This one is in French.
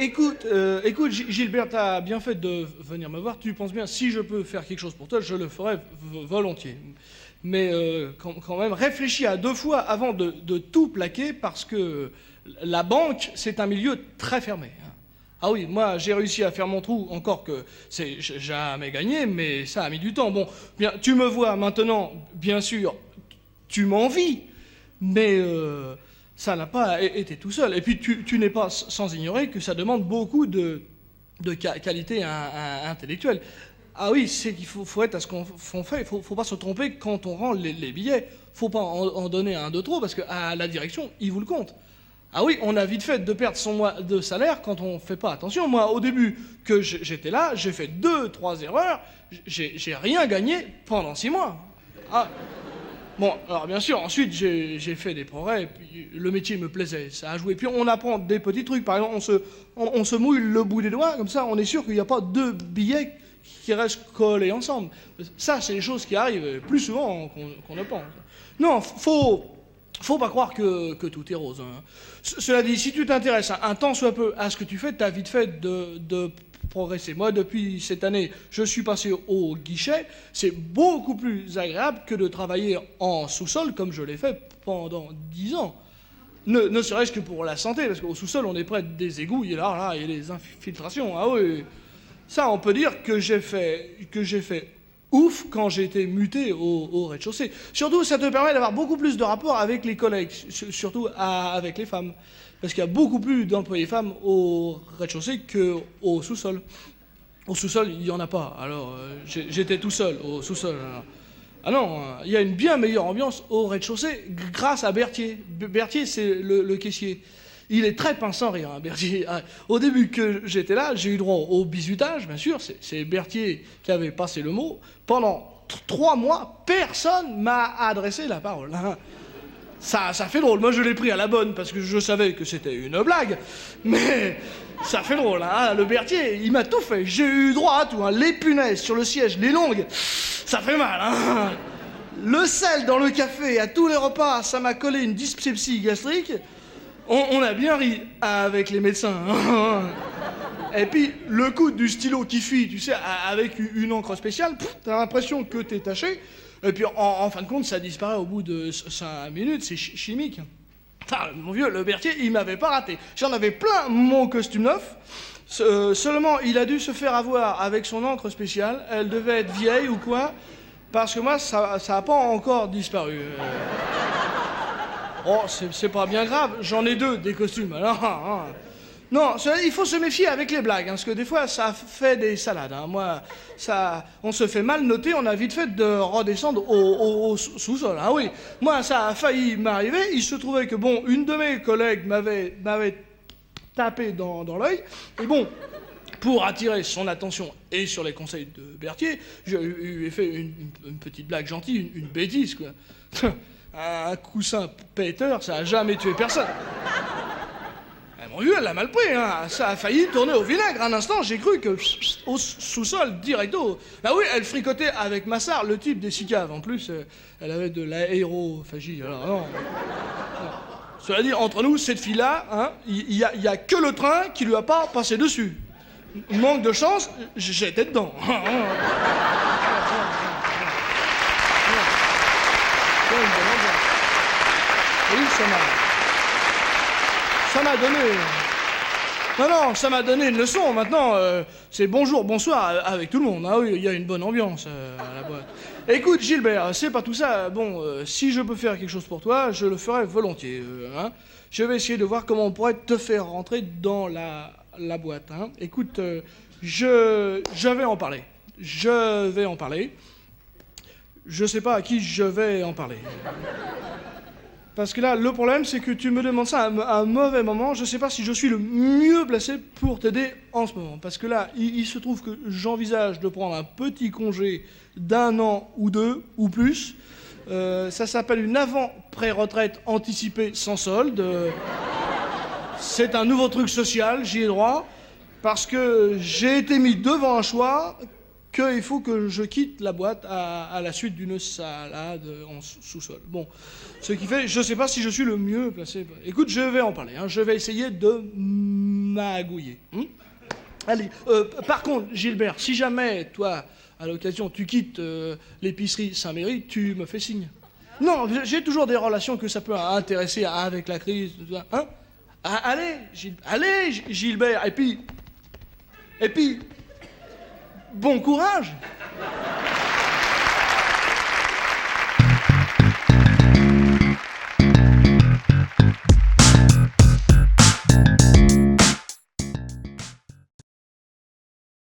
Écoute, Gilbert, t'as bien fait de venir me voir. Tu penses bien, si je peux faire quelque chose pour toi, je le ferai volontiers. Mais quand même, réfléchis à 2 fois avant de tout plaquer, parce que la banque, c'est un milieu très fermé, hein. Ah oui, moi, j'ai réussi à faire mon trou, encore que c'est jamais gagné, mais ça a mis du temps. Bon, bien, tu me vois maintenant, bien sûr, tu m'envies, mais ça n'a pas été tout seul. Et puis, tu n'es pas sans ignorer que ça demande beaucoup de qualité intellectuelle. Ah oui, c'est qu'il faut être à ce qu'on fait. Faut pas se tromper quand on rend les billets. Faut pas en donner un de trop, parce qu'à la direction, ils vous le comptent. Ah oui, on a vite fait de perdre son mois de salaire quand on fait pas attention. Moi, au début que j'étais là, j'ai fait 2, 3 erreurs. J'ai rien gagné pendant 6 mois. Ah. Bon, alors bien sûr, ensuite j'ai fait des progrès, puis le métier me plaisait, ça a joué. Puis on apprend des petits trucs, par exemple, on se mouille le bout des doigts, comme ça on est sûr qu'il n'y a pas 2 billets qui restent collés ensemble. Ça, c'est des choses qui arrivent plus souvent qu'on ne pense. Non, faut pas croire que tout est rose, hein. Cela dit, si tu t'intéresses un tant soit peu à ce que tu fais, t'as vite fait de progresser. Moi, depuis cette année, je suis passé au guichet. C'est beaucoup plus agréable que de travailler en sous-sol, comme je l'ai fait pendant 10 ans. Ne serait-ce que pour la santé, parce qu'au sous-sol, on est près des égouts, il y a les infiltrations. Ah oui, ça, on peut dire que j'ai fait ouf quand j'ai été muté au rez-de-chaussée. Surtout, ça te permet d'avoir beaucoup plus de rapports avec les collègues, surtout avec les femmes. Parce qu'il y a beaucoup plus d'employés femmes au rez-de-chaussée qu'au sous-sol. Au sous-sol, il n'y en a pas. Alors, j'étais tout seul au sous-sol. Alors. Ah non, il y a une bien meilleure ambiance au rez-de-chaussée grâce à Berthier. Berthier, c'est le caissier. Il est très pince sans rire, hein, Berthier. Au début que j'étais là, j'ai eu droit au bisutage, bien sûr. C'est Berthier qui avait passé le mot. Pendant 3 mois, personne m'a adressé la parole, hein. Ça fait drôle. Moi, je l'ai pris à la bonne parce que je savais que c'était une blague. Mais ça fait drôle, hein. Le Berthier, il m'a tout fait. J'ai eu droit à tout, hein. Les punaises sur le siège, les longues, ça fait mal, hein. Le sel dans le café, à tous les repas, ça m'a collé une dyspepsie gastrique. On a bien ri avec les médecins, hein. Et puis, le coup du stylo qui fuit, tu sais, avec une encre spéciale, t'as l'impression que t'es taché. Et puis, en fin de compte, ça disparaît au bout de 5 minutes, c'est chimique. Enfin, mon vieux, le Berthier, il m'avait pas raté. J'en avais plein mon costume neuf. Seulement, il a dû se faire avoir avec son encre spéciale. Elle devait être vieille ou quoi, parce que moi, ça a pas encore disparu. Oh, c'est pas bien grave, j'en ai 2, des costumes, alors... Hein. Non, il faut se méfier avec les blagues, hein, parce que des fois, ça fait des salades, hein. Moi, on se fait mal noter, on a vite fait de redescendre au sous-sol, hein, oui. Moi, ça a failli m'arriver, il se trouvait que, bon, une de mes collègues m'avait tapé dans l'œil, et bon, pour attirer son attention et sur les conseils de Berthier, je lui ai fait une petite blague gentille, une bêtise, quoi. Un coussin péteur, ça a jamais tué personne. Mon vieux, elle l'a mal pris, hein. Ça a failli tourner au vinaigre. Un instant, j'ai cru que au sous-sol, directo. Ah oui, elle fricotait avec Massard, le type des cicaves. En plus, elle avait de l'aérophagie. Alors non. Cela dit, entre nous, cette fille-là, hein, il y a que le train qui lui a pas passé dessus. Manque de chance, j'étais dedans. Oui, ça m'a donné... Non, ça m'a donné une leçon. Maintenant, c'est bonjour, bonsoir avec tout le monde. Ah oui, il y a une bonne ambiance à la boîte. Écoute, Gilbert, c'est pas tout ça. Bon, si je peux faire quelque chose pour toi, je le ferai volontiers, hein. Je vais essayer de voir comment on pourrait te faire rentrer dans la boîte, hein. Écoute, je vais en parler. Je vais en parler. Je sais pas à qui je vais en parler. Parce que là, le problème, c'est que tu me demandes ça à un mauvais moment. Je sais pas si je suis le mieux placé pour t'aider en ce moment. Parce que là, il se trouve que j'envisage de prendre un petit congé d'1 an ou 2 ou plus. Ça s'appelle une avant-pré-retraite anticipée sans solde. C'est un nouveau truc social, j'y ai droit. Parce que j'ai été mis devant un choix qu'il faut que je quitte la boîte à la suite d'une salade en sous-sol. Bon, ce qui fait, je ne sais pas si je suis le mieux placé. Écoute, je vais en parler, hein. Je vais essayer de magouiller. Allez, par contre, Gilbert, si jamais, toi, à l'occasion, tu quittes l'épicerie Saint-Méry, tu me fais signe. Non, j'ai toujours des relations que ça peut intéresser avec la crise. Hein? Allez, Gilbert, et puis, bon courage.